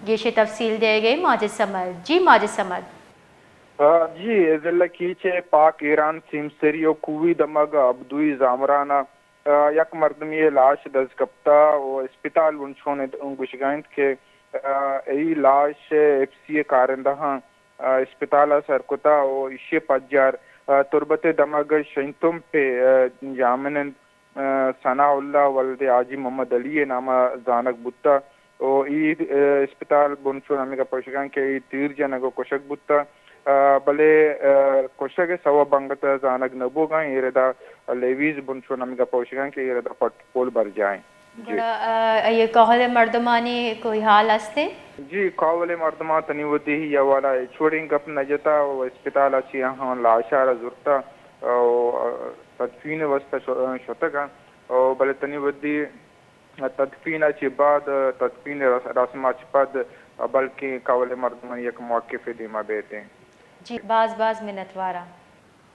یہ تفصیل دے گئی ماجد سمد. جی ماجد سمد. جی ضلع کیچے پاک ایران سیمسری و کوی دمگ عبدوی زامرانا یک مردمی لاش دز کپتا و اسپتال ونشون گشگائند کے ای لاش ایف سی کارندہ ہاں اسپتال سرکتا و اشی پجار تربت دمگ شنتم پہ جامن ثناء اللہ ولد آجی محمد علی نامہ زانک بتا و ای اسپتال ونشون ہمیں کا پوشگان کے ای تیر جنگو کشک بتا بلے کوشک سوا بنگت زانگ نبو گائیں ایردا لیویز بنشو نمی کا پوشگان کے ایردا پٹ پول بر جائیں. گڑا یہ قول مردمانی کوئی حال ہستے؟ جی قول مردمان تنی ودی ہی یا والا چھوڑیں گپ نجتا و اسپتال اچھی ہاں لاشارہ زرتا تدفین وسط شتگا بلے تنی ودی تدفین اچھی بعد تدفین رسم اچھی بعد بلکہ قول مردمان یک موقف دیما بیتے ہیں. جی باز منتوارہ